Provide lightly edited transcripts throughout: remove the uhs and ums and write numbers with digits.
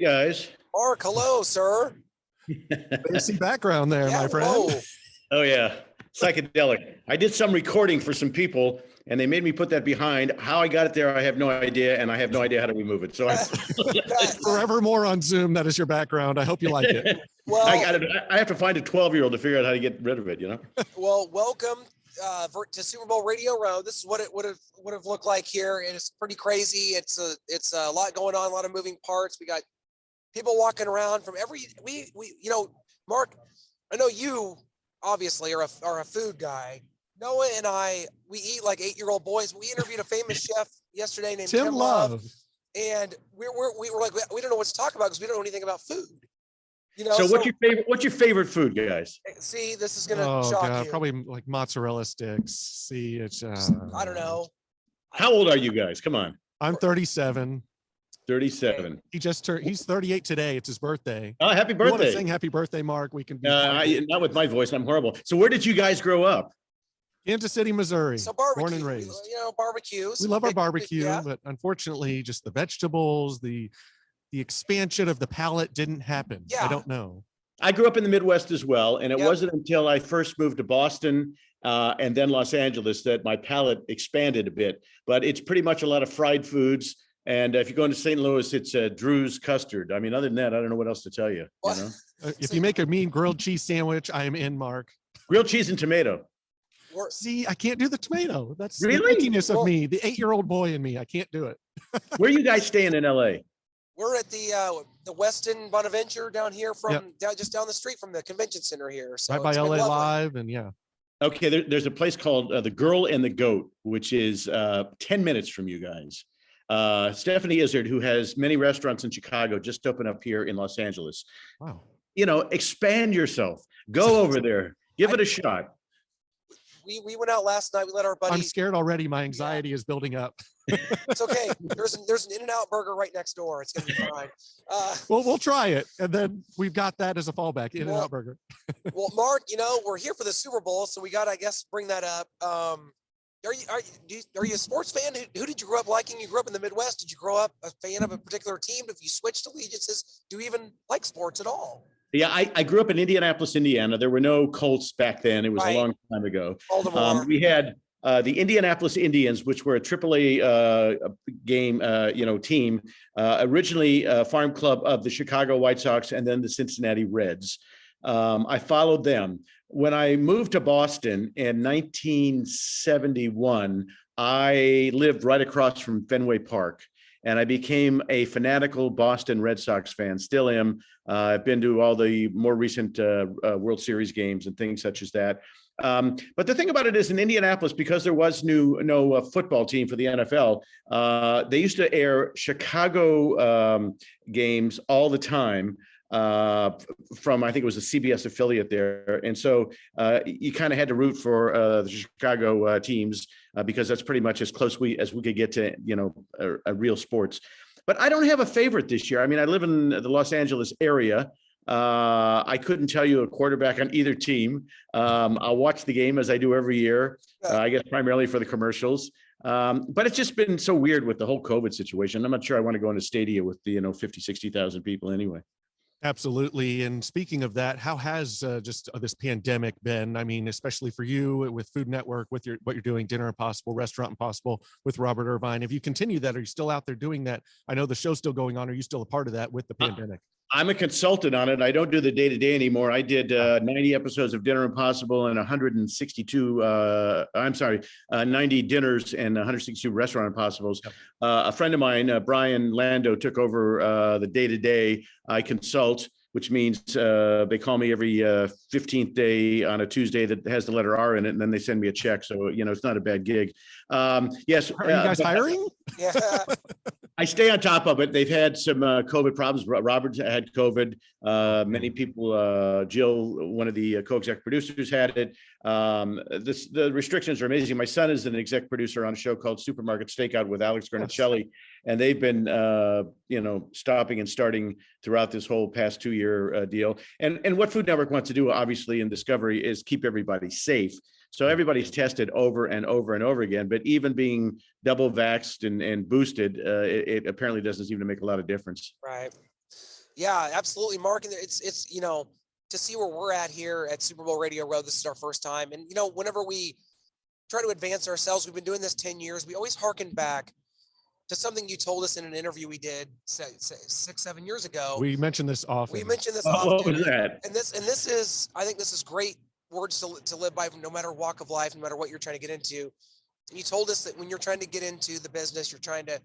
guys. Mark, hello, sir. Fancy background there, my friend. Whoa. Oh yeah, psychedelic. I did some recording for some people, and they made me put that behind. How I got it there, I have no idea, and I have no idea how to remove it. So I'm forevermore on Zoom. That is your background. I hope you like it. Well, I have to find a 12-year-old to figure out how to get rid of it. Well, welcome to Super Bowl Radio Row. This is what it would have looked like here, and it's pretty crazy. It's a lot going on, a lot of moving parts. We got people walking around from we Mark, I know you obviously are a food guy. Noah and I, we eat like 8-year-old boys. We interviewed a famous chef yesterday named Tim Love, and we were like, we don't know what to talk about because we don't know anything about food. So what's your favorite food, guys? See, this is gonna shock you. Probably like mozzarella sticks. See, it's I don't know. How old are you guys? Come on. I'm 37. 37. He's 38 today. It's his birthday. Oh, happy birthday. You want to sing happy birthday, Mark? We can be not with my voice. I'm horrible. So where did you guys grow up? Kansas City, Missouri. So barbecue, born and raised. Barbecues. We love our barbecue, but unfortunately just the vegetables, the expansion of the palate didn't happen. I don't know. I grew up in the Midwest as well, and it wasn't until I first moved to Boston and then Los Angeles that my palate expanded a bit. But it's pretty much a lot of fried foods. And if you go into St. Louis, it's Drew's custard. I mean, other than that, I don't know what else to tell you. If you make a mean grilled cheese sandwich, I am in, Mark. Grilled cheese and tomato. See, I can't do the tomato. That's really the weakness of me, the 8-year-old boy in me. I can't do it. Where are you guys staying in LA? We're at the Westin Bonaventure down here just down the street from the convention center here. So right by LA Live, and Okay, there's a place called The Girl and the Goat, which is 10 minutes from you guys. Stephanie Izzard, who has many restaurants in Chicago, just opened up here in Los Angeles. Wow. Expand yourself. Go over there. Give it a shot. We went out last night. We let our buddies. I'm scared already. My anxiety is building up. It's okay. There's an In-N-Out burger right next door. It's gonna be fine. Well, we'll try it, and then we've got that as a fallback. In-N-Out burger. Well, Mark, we're here for the Super Bowl, so we got, I guess, bring that up. Are you a sports fan? Who did you grow up liking? You grew up in the Midwest. Did you grow up a fan of a particular team? If you switched allegiances, do you even like sports at all? Yeah, I grew up in Indianapolis, Indiana. There were no Colts back then. It was a long time ago. We had the Indianapolis Indians, which were a AAA team, originally a farm club of the Chicago White Sox and then the Cincinnati Reds. I followed them. When I moved to Boston in 1971, I lived right across from Fenway Park. And I became a fanatical Boston Red Sox fan, still am. I've been to all the more recent World Series games and things such as that. But the thing about it is in Indianapolis, because there was no football team for the NFL, they used to air Chicago games all the time from, I think it was a CBS affiliate there. And so you kind of had to root for the Chicago teams because that's pretty much as close as we could get to, a real sports. But I don't have a favorite this year. I mean, I live in the Los Angeles area. I couldn't tell you a quarterback on either team. I'll watch the game as I do every year, I guess primarily for the commercials. But it's just been so weird with the whole COVID situation. I'm not sure I want to go into stadia with 50, 60,000 people anyway. Absolutely. And speaking of that, how has this pandemic been? I mean, especially for you with Food Network, with what you're doing, Dinner Impossible, Restaurant Impossible with Robert Irvine. If you continue that, are you still out there doing that? I know the show's still going on. Are you still a part of that with the pandemic? I'm a consultant on it. I don't do the day-to-day anymore. I did 90 episodes of Dinner Impossible and 90 dinners and 162 Restaurant Impossibles. A friend of mine, Brian Lando, took over the day-to-day. I consult, which means they call me every 15th day on a Tuesday that has the letter R in it, and then they send me a check. So, it's not a bad gig. Yes. Are you guys hiring? Yeah. I stay on top of it. They've had some COVID problems. Robert had COVID. Many people, Jill, one of the co-exec producers, had it. The restrictions are amazing. My son is an exec producer on a show called Supermarket Stakeout with Alex Gronniger, and they've been, stopping and starting throughout this whole past 2-year deal. And what Food Network wants to do, obviously, in Discovery is keep everybody safe. So everybody's tested over and over and over again, but even being double vaxxed and boosted, it apparently doesn't seem to make a lot of difference. Right. Yeah, absolutely, Mark. And it's to see where we're at here at Super Bowl Radio Row. This is our first time, and whenever we try to advance ourselves, we've been doing this 10 years. We always harken back to something you told us in an interview we did 6-7 years ago. We mentioned this often. We mentioned this What often. was that? And this is, I think this is great words to live by, from no matter walk of life, no matter what you're trying to get into. And you told us that when you're trying to get into the business, you're trying to,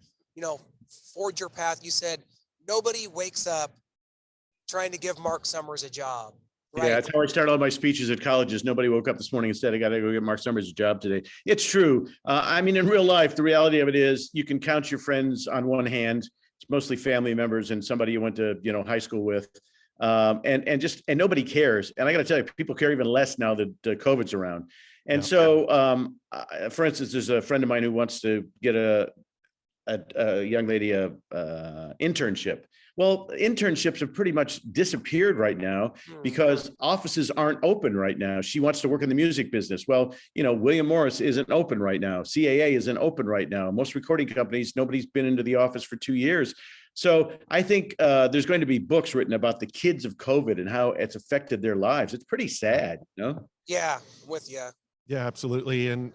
forge your path. You said, nobody wakes up trying to give Marc Summers a job. Right? Yeah, that's how I started all my speeches at colleges. Nobody woke up this morning and said, I got to go get Marc Summers a job today. It's true. I mean, in real life, the reality of it is you can count your friends on one hand. It's mostly family members and somebody you went to, high school with. And nobody cares. And I got to tell you, people care even less now that COVID's around. And so, for instance, there's a friend of mine who wants to get a young lady internship. Well, internships have pretty much disappeared right now because offices aren't open right now. She wants to work in the music business. Well, William Morris isn't open right now. CAA isn't open right now. Most recording companies, nobody's been into the office for 2 years. So I think there's going to be books written about the kids of COVID and how it's affected their lives. It's pretty sad, Yeah, with you. Yeah, absolutely. And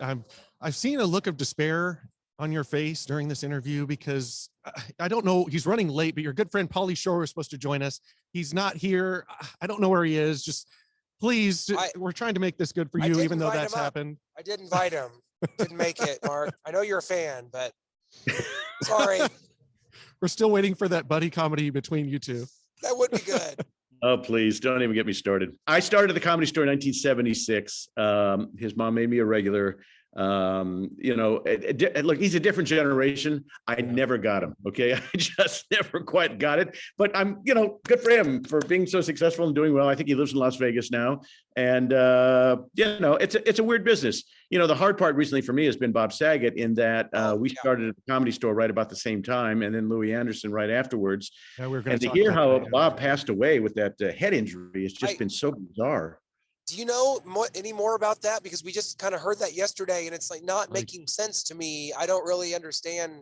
I've seen a look of despair on your face during this interview because I don't know, he's running late, but your good friend Pauly Shore is supposed to join us. He's not here. I don't know where he is. Just please, we're trying to make this good for you, even though that's happened. I did invite him. Didn't make it, Mark. I know you're a fan, but sorry. We're still waiting for that buddy comedy between you two. That would be good. Oh, please don't even get me started. I started at the Comedy Store in 1976. His mom made me a regular. Look, he's a different generation. I never got him. Okay. I just never quite got it, but I'm, good for him for being so successful and doing well. I think he lives in Las Vegas now. And, it's a weird business. The hard part recently for me has been Bob Saget in that we started at the Comedy Store right about the same time. And then Louie Anderson right afterwards. Yeah, and to hear how Bob passed away with that head injury, it's just been so bizarre. Do you know any more about that? Because we just kind of heard that yesterday and it's like not making sense to me. I don't really understand.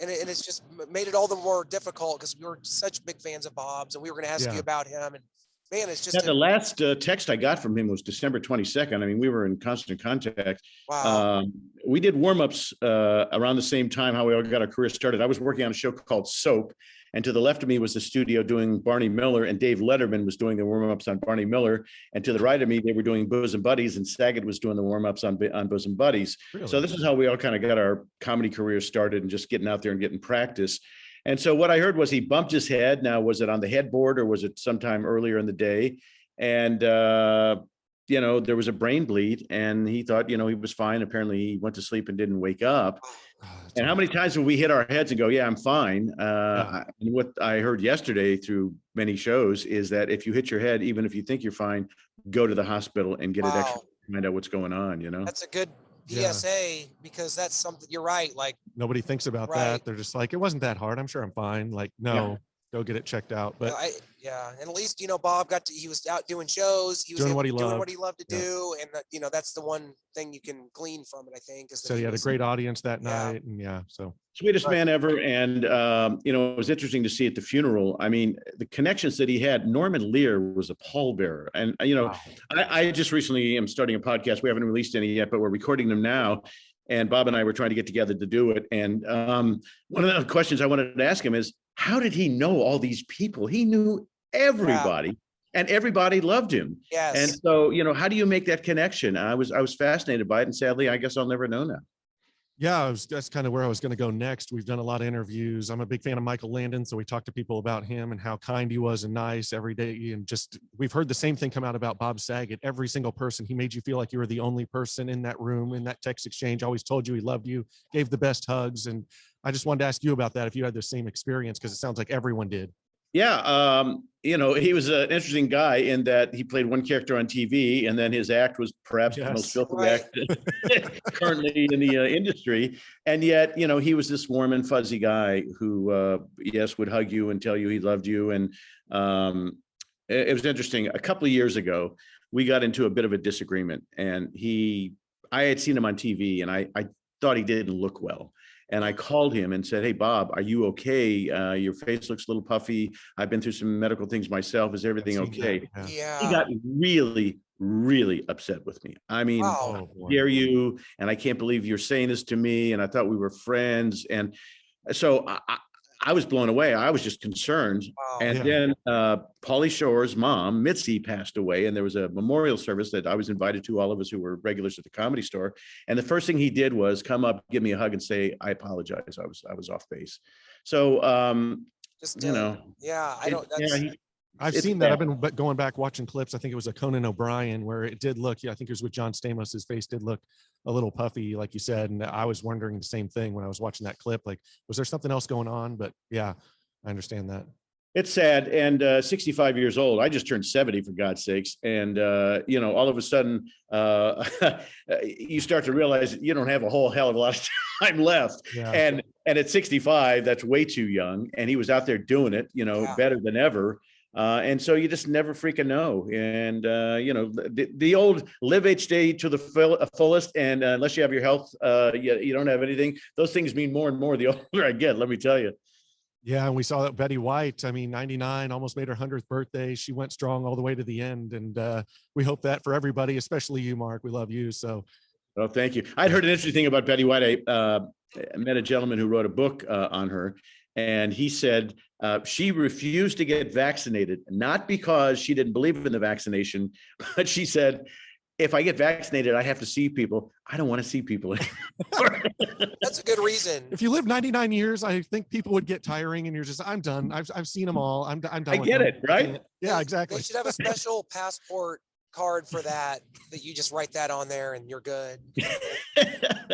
And it's just made it all the more difficult because we were such big fans of Bob's and we were going to ask you about him. And man, it's just. The last text I got from him was December 22nd. I mean, we were in constant contact. Wow. We did warm-ups around the same time how we all got our career started. I was working on a show called Soap. And to the left of me was the studio doing Barney Miller, and Dave Letterman was doing the warm-ups on Barney Miller. And to the right of me, they were doing Bosom Buddies, and Saget was doing the warm-ups on Bosom Buddies. Really? So this is how we all kind of got our comedy careers started and just getting out there and getting practice. And so what I heard was he bumped his head. Now, was it on the headboard or was it sometime earlier in the day? And, there was a brain bleed and he thought, he was fine. Apparently he went to sleep and didn't wake up. And how many times have we hit our heads and go, yeah, I'm fine. And what I heard yesterday through many shows is that if you hit your head, even if you think you're fine, go to the hospital and get it extra, find out what's going on, That's a good PSA because that's something, you're right. Like nobody thinks about that. They're just like, it wasn't that hard. I'm sure I'm fine. Like, no, go get it checked out. But and at least, Bob he was out doing shows. He was doing what he loved to do. And, that's the one thing you can glean from it, I think. So he had a great audience that night. And so. Sweetest man ever. And, it was interesting to see at the funeral. I mean, the connections that he had. Norman Lear was a pallbearer. And, I just recently am starting a podcast. We haven't released any yet, but we're recording them now. And Bob and I were trying to get together to do it. And one of the questions I wanted to ask him is, how did he know all these people? He knew everybody and everybody loved him. Yes. And so, how do you make that connection? I was fascinated by it. And sadly, I guess I'll never know now. Yeah, that's kind of where I was going to go next. We've done a lot of interviews. I'm a big fan of Michael Landon. So we talked to people about him and how kind he was and nice every day. And just, we've heard the same thing come out about Bob Saget. Every single person, he made you feel like you were the only person in that room, in that text exchange, always told you he loved you, gave the best hugs. And I just wanted to ask you about that, if you had the same experience, because it sounds like everyone did. Yeah. He was an interesting guy in that he played one character on TV and then his act was perhaps the most filthy act currently in the industry. And yet, he was this warm and fuzzy guy who, would hug you and tell you he loved you. And it was interesting. A couple of years ago, we got into a bit of a disagreement and I had seen him on TV and I thought he didn't look well. And I called him and said, "Hey, Bob, are you okay? Your face looks a little puffy. I've been through some medical things myself. Is everything okay?" He got really, really upset with me. I mean, Wow. how dare you? And I can't believe you're saying this to me. And I thought we were friends. And so I was blown away. I was just concerned. Wow. And then Pauly Shore's mom, Mitzi, passed away. And there was a memorial service that I was invited to, all of us who were regulars at the Comedy Store. And the first thing he did was come up, give me a hug and say, "I apologize. I was off base." So, Just you know, yeah, I don't. That's, I've seen that. I've been going back watching clips. I think it was a Conan O'Brien where it did look, I think it was with John Stamos. His face did look a little puffy, like you said. And I was wondering the same thing when I was watching that clip. Like, was there something else going on? But yeah, I understand that. it's sad. And 65 years old, I just turned 70 for God's sakes. And, you know, all of a sudden you start to realize that you don't have a whole hell of a lot of time left. Yeah. And at 65, that's way too young. And he was out there doing it, you know, better than ever. And so you just never freaking know. And, you know, the old live each day to the fullest. And unless you have your health, you don't have anything. Those things mean more and more the older I get, let me tell you. Yeah, and we saw that Betty White, I mean, 99, almost made her 100th birthday. She went strong all the way to the end. And we hope that for everybody, especially you, Mark. We love you. So. Oh, thank you. I'd heard an interesting thing about Betty White. I met a gentleman who wrote a book on her. And he said she refused to get vaccinated, not because she didn't believe in the vaccination, but she said, "If I get vaccinated, I have to see people. I don't want to see people anymore." that's a good reason. If you live 99 years, I think people would get tiring and you're just, "I'm done. I've seen them all. I'm done." I get it, right? Yeah, exactly. They should have a special passport card for that you just write that on there and you're good.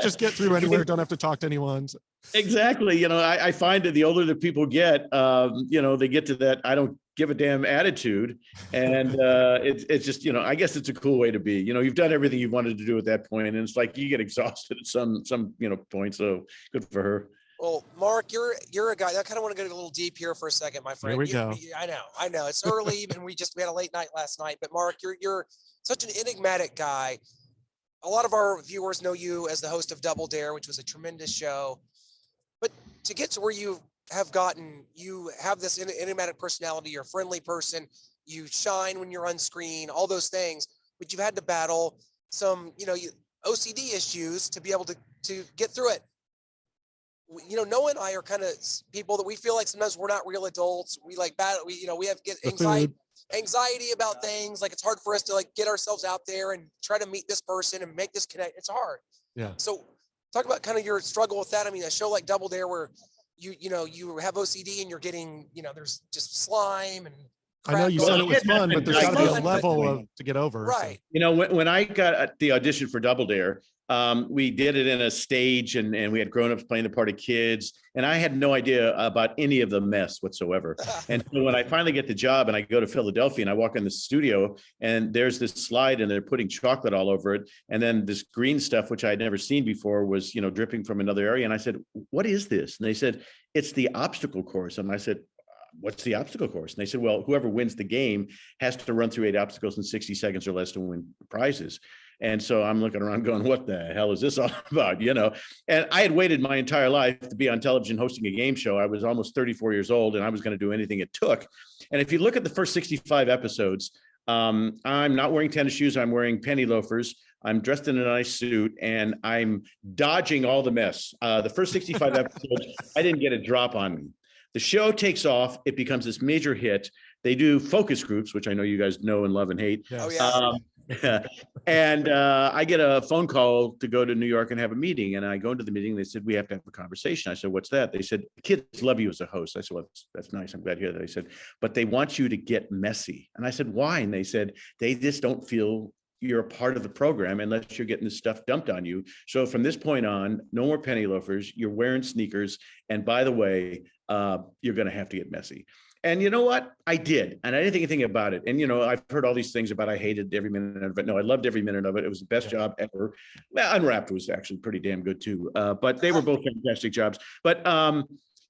Just get through anywhere. Don't have to talk to anyone. Exactly. You know, I find that the older the people get, you know, they get to that "I don't give a damn" attitude. And it's just, you know, I guess it's a cool way to be. You know, you've done everything you wanted to do at that point, and it's like you get exhausted at some you know, point. So good for her. Well, Mark, you're a guy. I kind of want to get a little deep here for a second, my friend. Here we go. I know. It's early, and we had a late night last night. But Mark, you're such an enigmatic guy. A lot of our viewers know you as the host of Double Dare, which was a tremendous show. But to get to where you have gotten, you have this enigmatic personality. You're a friendly person. You shine when you're on screen. All those things. But you've had to battle some, you know, OCD issues to be able to get through it. You know, Noah and I are kind of people that we feel like sometimes we're not real adults. We like battle. We have anxiety about things. Like it's hard for us to like get ourselves out there and try to meet this person and make this connect. It's hard. Yeah. So talk about kind of your struggle with that. I mean, a show like Double Dare where you have OCD and you're getting, you know, there's just slime and I know you said it was fun, but there's got to be a level to get over. Right. So. You know, when I got the audition for Double Dare, we did it in a stage and we had grown-ups playing the part of kids. And I had no idea about any of the mess whatsoever. And so when I finally get the job and I go to Philadelphia and I walk in the studio and there's this slide and they're putting chocolate all over it. And then this green stuff, which I had never seen before, was, you know, dripping from another area. And I said, "What is this?" And they said, "It's the obstacle course." And I said, "What's the obstacle course?" And they said, "Well, whoever wins the game has to run through 8 obstacles in 60 seconds or less to win prizes." And so I'm looking around going, "What the hell is this all about?" You know, and I had waited my entire life to be on television hosting a game show. I was almost 34 years old and I was going to do anything it took. And if you look at the first 65 episodes, I'm not wearing tennis shoes. I'm wearing penny loafers. I'm dressed in a nice suit and I'm dodging all the mess. The first 65 episodes, I didn't get a drop on me. The show takes off. It becomes this major hit. They do focus groups, which I know you guys know and love and hate. Yes. Oh, yeah. And I get a phone call to go to New York and have a meeting. And I go into the meeting. They said, "We have to have a conversation." I said, "What's that?" They said, "Kids love you as a host." I said, "Well, that's nice. I'm glad to hear that." They said, "But they want you to get messy." And I said, "Why?" And they said, "They just don't feel you're a part of the program unless you're getting this stuff dumped on you. So from this point on, no more penny loafers. You're wearing sneakers. And by the way, you're going to have to get messy." And you know what? I did. And I didn't think anything about it. And, you know, I've heard all these things about I hated every minute of it. No, I loved every minute of it. It was the best job ever. Well, Unwrapped was actually pretty damn good too. But they were both fantastic jobs. But,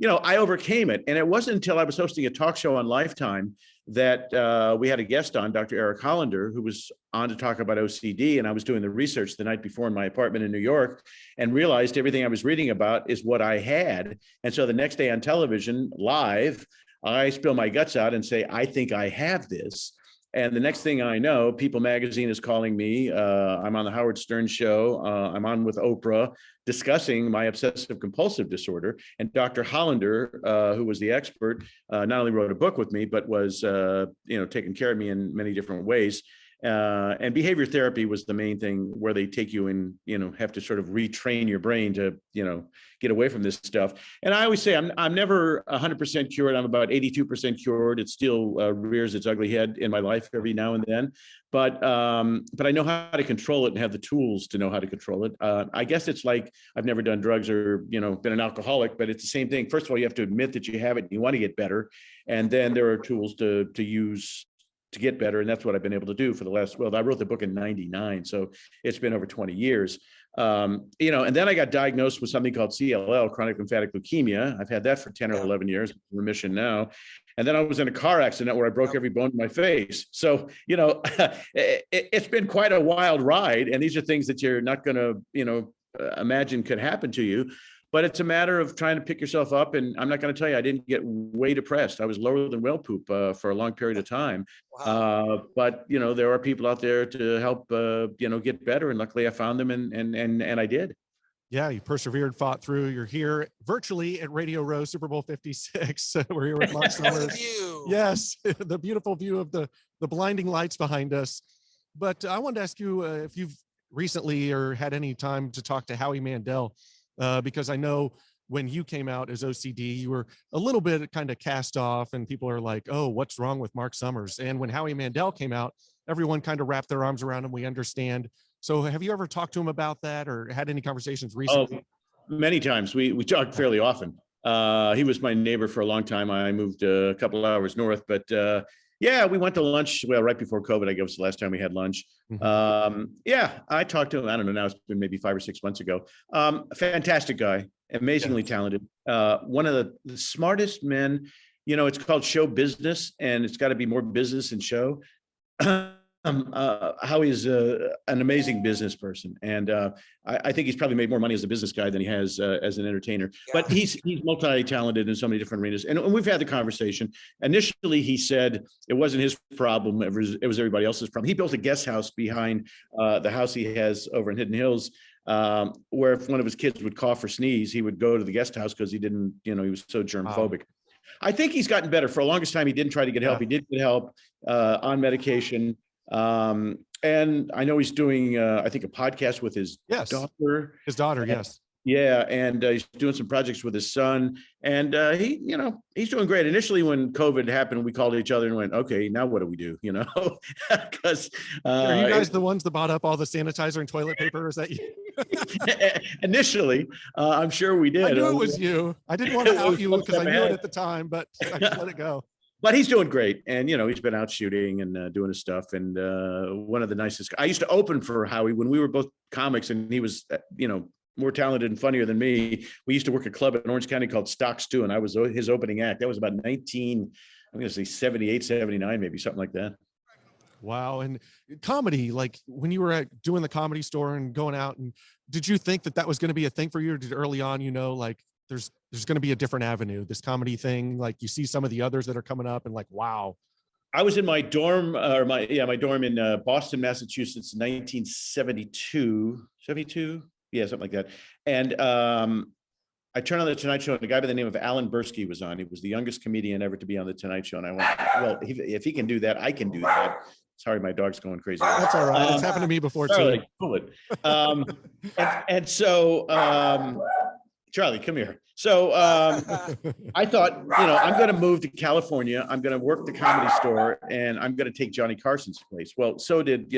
I overcame it. And it wasn't until I was hosting a talk show on Lifetime that we had a guest on, Dr. Eric Hollander, who was on to talk about OCD. And I was doing the research the night before in my apartment in New York and realized everything I was reading about is what I had. And so the next day on television, live, I spill my guts out and say, I think I have this. And the next thing I know, People Magazine is calling me. I'm on the Howard Stern show. I'm on with Oprah discussing my obsessive compulsive disorder. And Dr. Hollander, who was the expert, not only wrote a book with me, but was, taking care of me in many different ways. And behavior therapy was the main thing, where they take you and, have to sort of retrain your brain to, get away from this stuff. And I always say I'm never 100% cured. I'm about 82% cured. It still rears its ugly head in my life every now and then. But I know how to control it and have the tools to know how to control it. I guess it's like I've never done drugs or, been an alcoholic, but it's the same thing. First of all, you have to admit that you have it and you want to get better. And then there are tools to use to get better. And that's what I've been able to do for the last, I wrote the book in 99. So it's been over 20 years. And then I got diagnosed with something called CLL, chronic lymphatic leukemia. I've had that for 10 or 11 years, remission now. And then I was in a car accident where I broke every bone in my face. So, it's been quite a wild ride. And these are things that you're not going to, imagine could happen to you. But it's a matter of trying to pick yourself up. And I'm not going to tell you, I didn't get way depressed. I was lower than whale poop for a long period of time. Wow. But, there are people out there to help, get better. And luckily I found them and I did. Yeah, you persevered, fought through. You're here virtually at Radio Row, Super Bowl 56. We're here with Marc Summers. Yes, the beautiful view of the blinding lights behind us. But I wanted to ask you if you've recently or had any time to talk to Howie Mandel. Because I know when you came out as OCD, you were a little bit kind of cast off and people are like, oh, what's wrong with Marc Summers? And when Howie Mandel came out, everyone kind of wrapped their arms around him. We understand. So have you ever talked to him about that or had any conversations recently? Many times. We talk fairly often. He was my neighbor for a long time. I moved a couple of hours north, but we went to lunch. Well, right before COVID, I guess was the last time we had lunch. Mm-hmm. I talked to him. I don't know. Now it's been maybe 5 or 6 months ago. Fantastic guy, amazingly talented. One of the smartest men. It's called show business, and it's got to be more business than show. Howie's an amazing business person, and I think he's probably made more money as a business guy than he has as an entertainer. Yeah. But he's multi-talented in so many different arenas, and we've had the conversation. Initially, he said it wasn't his problem; it was everybody else's problem. He built a guest house behind the house he has over in Hidden Hills, where if one of his kids would cough or sneeze, he would go to the guest house because he didn't, he was so germphobic. Wow. I think he's gotten better. For the longest time, he didn't try to get help. He did get help on medication. And I know he's doing, I think, a podcast with his daughter. His daughter, yes. Yeah, and he's doing some projects with his son, and he's doing great. Initially, when COVID happened, we called each other and went, "Okay, now what do we do?" Because are you guys the ones that bought up all the sanitizer and toilet paper? Or is that you? Initially, I'm sure we did. I knew it was you. I didn't want to out you because I knew it at the time, but I just let it go. But he's doing great, and he's been out shooting and doing his stuff. And one of the nicest. I used to open for Howie when we were both comics, and he was, more talented and funnier than me. We used to work a club in Orange County called Stock Stew, and I was his opening act. That was about 78, 79, maybe something like that. Wow. And comedy, like when you were doing the Comedy Store and going out, and did you think that was going to be a thing for you? Or did early on, like there's going to be a different avenue, this comedy thing? Like you see some of the others that are coming up and like, wow. I was in my dorm my dorm in Boston, Massachusetts, 1972, 72. Yeah, something like that. And I turned on the Tonight Show, and a guy by the name of Alan Bursky was on. He was the youngest comedian ever to be on the Tonight Show. And I went, well, if he can do that, I can do that. Sorry, my dog's going crazy. That's all right. It's happened to me before too. Pull it. And so, Charlie, come here. So I thought, I'm going to move to California. I'm going to work the Comedy Store, and I'm going to take Johnny Carson's place. Well, so did,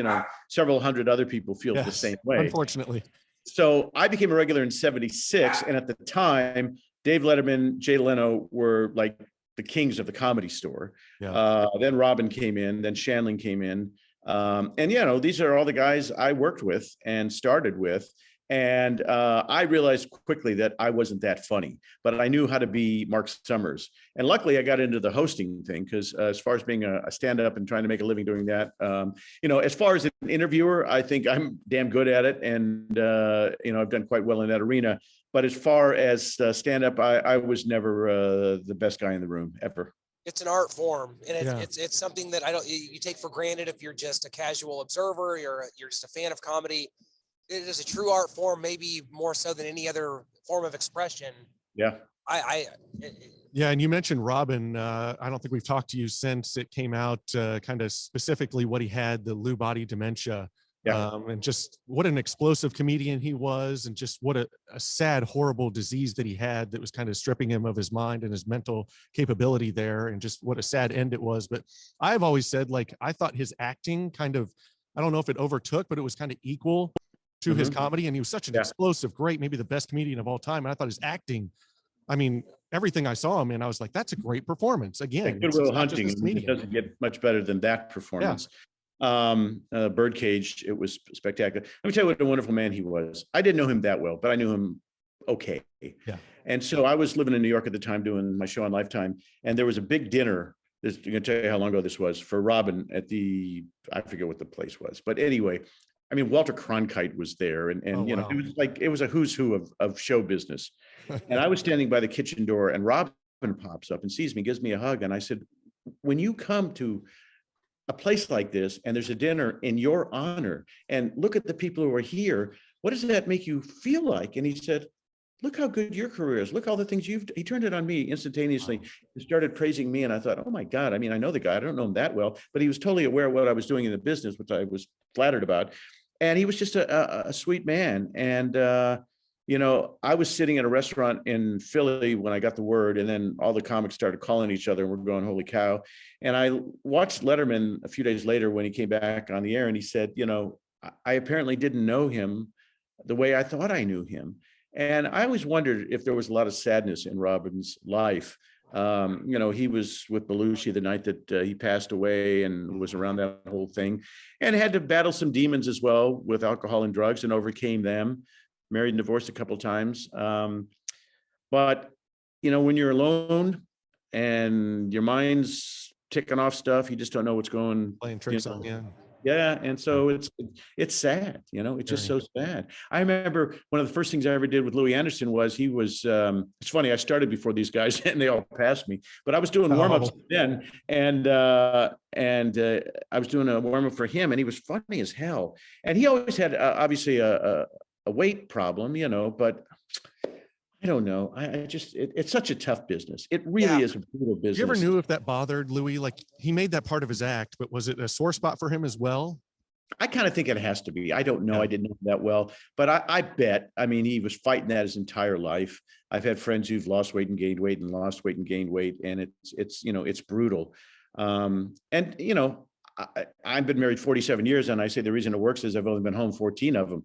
several hundred other people feel the same way. Unfortunately. So I became a regular in 76. And at the time, Dave Letterman, Jay Leno were like the kings of the Comedy Store. Yeah. Then Robin came in, then Shandling came in. And, these are all the guys I worked with and started with. And I realized quickly that I wasn't that funny, but I knew how to be Marc Summers. And luckily, I got into the hosting thing because as far as being a stand-up and trying to make a living doing that, as far as an interviewer, I think I'm damn good at it. And, I've done quite well in that arena. But as far as stand-up, I was never the best guy in the room ever. It's an art form, and Yeah. it's something that you take for granted if you're just a casual observer, you're just a fan of comedy. It is a true art form, maybe more so than any other form of expression. Yeah. Yeah, and you mentioned Robin. I don't think we've talked to you since it came out, kind of specifically what he had, the Lewy body dementia. Yeah. And just what an explosive comedian he was, and just what a sad, horrible disease that he had that was kind of stripping him of his mind and his mental capability there, and just what a sad end it was. But I've always said, like, I thought his acting kind of, I don't know if it overtook, but it was kind of equal to his comedy. And he was such an explosive, great, maybe the best comedian of all time. And I thought his acting, I mean, everything I saw him in, I was like, that's a great performance. Again, Good Will Hunting, it doesn't get much better than that performance. Birdcage, it was spectacular. Let me tell you what a wonderful man he was. I didn't know him that well, but I knew him okay. Yeah. And so I was living in New York at the time doing my show on Lifetime, and there was a big dinner. I'm going to tell you how long ago this was, for Robin at I forget what the place was, but anyway, I mean, Walter Cronkite was there, and wow. It was a who's who of show business. And I was standing by the kitchen door, and Robin pops up and sees me, gives me a hug. And I said, when you come to a place like this and there's a dinner in your honor, and look at the people who are here, what does that make you feel like? And he said, look how good your career is. Look all the things he turned it on me instantaneously. He started praising me. And I thought, oh my God, I mean, I know the guy, I don't know him that well, but he was totally aware of what I was doing in the business, which I was flattered about. And he was just a sweet man. And, I was sitting at a restaurant in Philly when I got the word, and then all the comics started calling each other, and we're going, holy cow. And I watched Letterman a few days later when he came back on the air, and he said, I apparently didn't know him the way I thought I knew him. And I always wondered if there was a lot of sadness in Robin's life. He was with Belushi the night that he passed away, and was around that whole thing, and had to battle some demons as well with alcohol and drugs, and overcame them. Married and divorced a couple of times. But when you're alone and your mind's ticking off stuff, you just don't know what's going. Playing tricks on you. Yeah. And so it's sad, it's just so sad. I remember one of the first things I ever did with Louie Anderson was it's funny, I started before these guys and they all passed me, but I was doing warm-ups then. And I was doing a warm-up for him, and he was funny as hell. And he always had obviously a weight problem, but I don't know. It's such a tough business. It really is a brutal business. You ever knew if that bothered Louie? Like, he made that part of his act, but was it a sore spot for him as well? I kind of think it has to be. I don't know. Yeah. I didn't know that well, but I bet. I mean, he was fighting that his entire life. I've had friends who've lost weight and gained weight and lost weight and gained weight, and it's brutal. I've been married 47 years, and I say the reason it works is I've only been home 14 of them,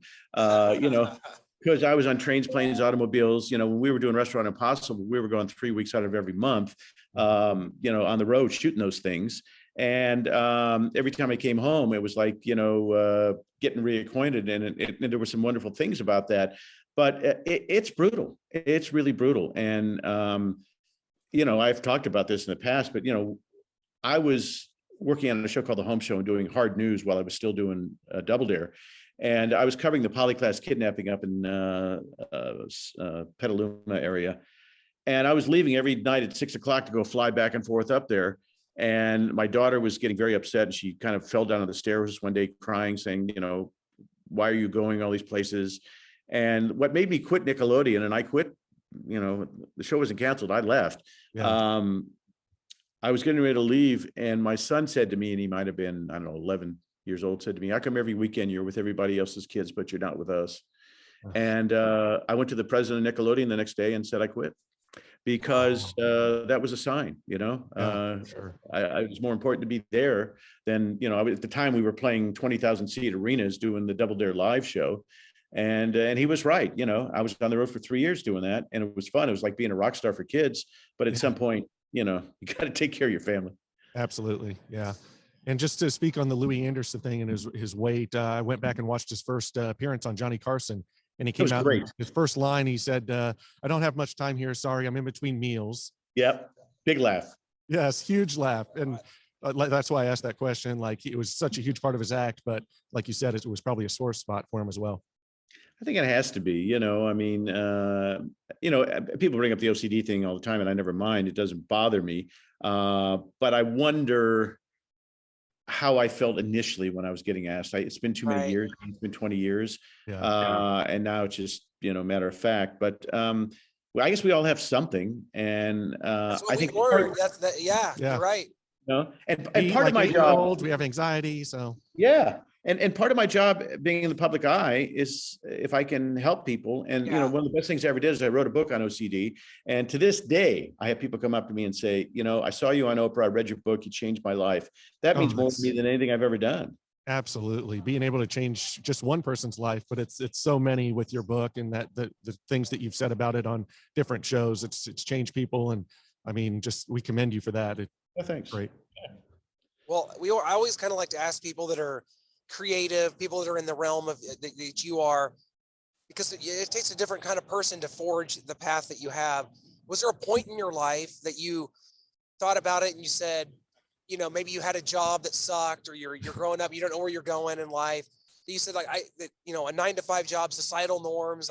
because I was on trains, planes, automobiles. When we were doing Restaurant Impossible, we were going 3 weeks out of every month, on the road shooting those things. And every time I came home, it was like, getting reacquainted, and there were some wonderful things about that. But it's brutal. It's really brutal. And, I've talked about this in the past, but, I was working on a show called The Home Show and doing hard news while I was still doing Double Dare. And I was covering the polyclass kidnapping up in Petaluma area. And I was leaving every night at 6 o'clock to go fly back and forth up there. And my daughter was getting very upset, and she kind of fell down the stairs one day crying, saying, why are you going all these places? And what made me quit Nickelodeon, and I quit, the show wasn't canceled, I left. Yeah. I was getting ready to leave, and my son said to me, and he might have been, 11 years old, said to me, how come every weekend you're with everybody else's kids, but you're not with us? And I went to the president of Nickelodeon the next day and said I quit, because that was a sign, sure. It was more important to be there than, at the time we were playing 20,000 seat arenas doing the Double Dare live show. And he was right. I was on the road for 3 years doing that, and it was fun. It was like being a rock star for kids, but at some point, you got to take care of your family. Absolutely. Yeah. And just to speak on the Louie Anderson thing and his weight, I went back and watched his first appearance on Johnny Carson. And he It was came out, great. and his first line, he said, I don't have much time here. Sorry, I'm in between meals. Yep. Big laugh. Yes, huge laugh. And that's why I asked that question. Like, it was such a huge part of his act, but like you said, it was probably a sore spot for him as well. I think it has to be, I mean, people bring up the OCD thing all the time and I never mind. It doesn't bother me. But I wonder how I felt initially when I was getting asked. It's been too many years. It's been 20 years. Yeah. And now it's just, matter of fact. But well, I guess we all have something. And I think you're right. and part of my job, we have anxiety. So yeah. And part of my job being in the public eye is if I can help people. And, one of the best things I ever did is I wrote a book on OCD. And to this day, I have people come up to me and say, I saw you on Oprah. I read your book. You changed my life. That means more to me than anything I've ever done. Absolutely. Being able to change just one person's life, but it's so many with your book, and that the things that you've said about it on different shows, it's changed people. And I mean, we commend you for that. Thanks. Great. Well, I always kind of like to ask people that are creative, people that are in the realm of that you are, because it takes a different kind of person to forge the path that you have. Was there a point in your life that you thought about it and you said, maybe you had a job that sucked, or you're growing up, you don't know where you're going in life, that you said, like, a 9-to-5 job, societal norms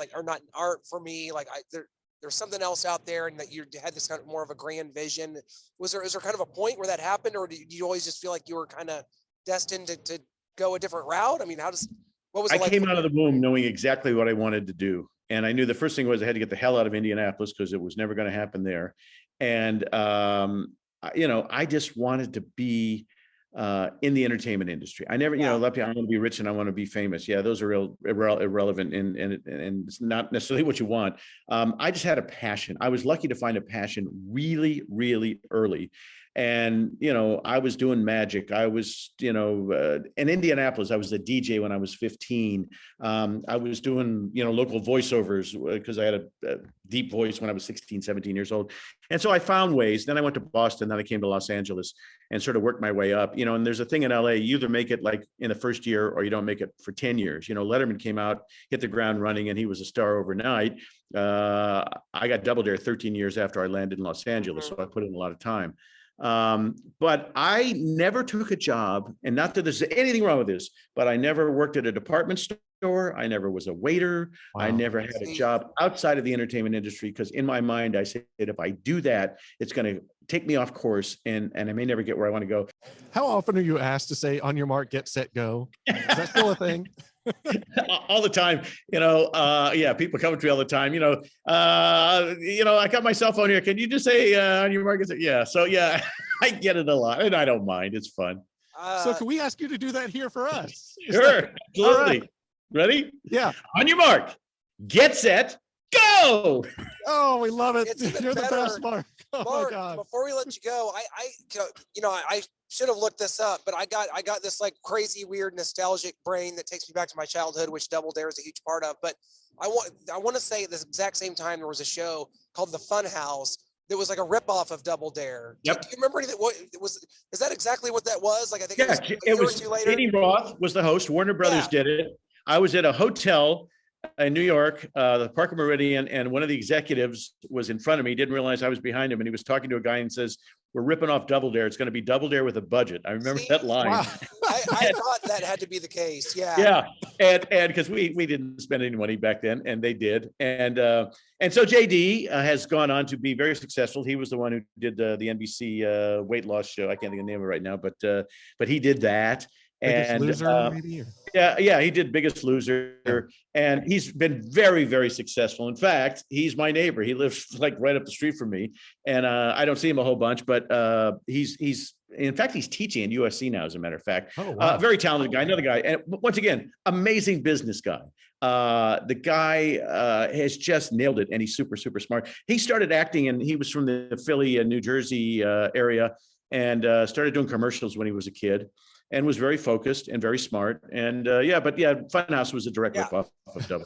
aren't for me, like there's something else out there, and that you had this kind of more of a grand vision? Is there kind of a point where that happened, or did you always just feel like you were kind of destined to go a different route? I mean, what was it like? I came out of the womb knowing exactly what I wanted to do. And I knew the first thing was I had to get the hell out of Indianapolis because it was never going to happen there. And, I just wanted to be in the entertainment industry. I never, I want to be rich and I want to be famous. Yeah, those are irrelevant and it's not necessarily what you want. I just had a passion. I was lucky to find a passion really, really early. And, I was doing magic. I was, in Indianapolis, I was a DJ when I was 15. I was doing, local voiceovers because I had a deep voice when I was 16, 17 years old. And so I found ways. Then I went to Boston, then I came to Los Angeles and sort of worked my way up, and there's a thing in LA, you either make it like in the first year or you don't make it for 10 years. Letterman came out, hit the ground running, and he was a star overnight. I got Double Dare 13 years after I landed in Los Angeles. So I put in a lot of time. But I never took a job, and not that there's anything wrong with this, but I never worked at a department store. I never was a waiter. Wow. I never had a job outside of the entertainment industry, because in my mind, I said, if I do that, it's going to take me off course and I may never get where I want to go. How often are you asked to say, on your mark, get set, go? Is that still a thing? All the time, people come to me all the time, I got my cell phone here. Can you just say on your market? Yeah. So yeah, I get it a lot and I don't mind. It's fun. So can we ask you to do that here for us? Sure. Absolutely. Right. Ready? Yeah. On your mark, get set, go. Oh, we love it. You're the best, Mark. Oh Mark, my God. Before we let you go, I should have looked this up, but I got this like crazy, weird, nostalgic brain that takes me back to my childhood, which Double Dare is a huge part of. But I want to say at this exact same time, there was a show called The Fun House that was like a ripoff of Double Dare. Yep. Do you remember anything? Is that exactly what that was? Like, I think it was Katie Roth was the host. Warner Brothers did it. I was at a hotel in New York, the Parker Meridian, and one of the executives was in front of me, didn't realize I was behind him, and he was talking to a guy and says, "We're ripping off Double Dare. It's going to be Double Dare with a budget." I remember that line. Wow. I thought that had to be the case. Yeah. Yeah. And because we didn't spend any money back then, and they did. And so JD has gone on to be very successful. He was the one who did the NBC weight loss show. I can't think of the name of it right now, but he did that. Biggest Loser, maybe? Yeah, he did Biggest Loser, and he's been very, very successful. In fact, he's my neighbor. He lives like right up the street from me, and I don't see him a whole bunch, but he's in fact, he's teaching at USC now, as a matter of fact. Oh, wow. Very talented guy, another guy, and once again, amazing business guy. The guy has just nailed it, and he's super, super smart. He started acting, and he was from the Philly and New Jersey area. and started doing commercials when he was a kid, and was very focused and very smart. And Funhouse was a direct ripoff of Double.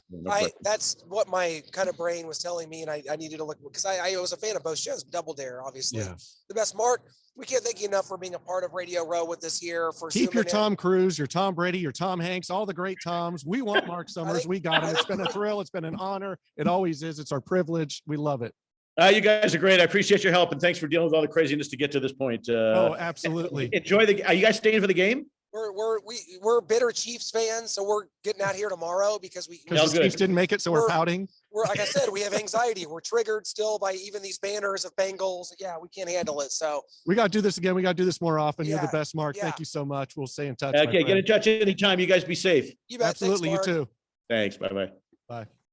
That's what my kind of brain was telling me, and I needed to look, because I was a fan of both shows. Double Dare, obviously, the best. Mark, we can't thank you enough for being a part of Radio Row with us here. For keep your Tom Cruise, your Tom Brady, your Tom Hanks, all the great Toms. We want Marc Summers. We got him. It's been a thrill. It's been an honor. It always is. It's our privilege. We love it. You guys are great. I appreciate your help, and thanks for dealing with all the craziness to get to this point. Oh, absolutely. Enjoy are you guys staying for the game? We're bitter Chiefs fans, so we're getting out here tomorrow because the Chiefs didn't make it, so we're pouting. We're, like I said, we have anxiety. We're triggered still by even these banners of Bengals. Yeah, we can't handle it. So we got to do this again. We got to do this more often. You're the best, Mark. Thank you so much. We'll stay in touch. Okay, get in touch anytime. You guys be safe. You bet. Absolutely. Thanks, you too. Thanks. Bye-bye. Bye.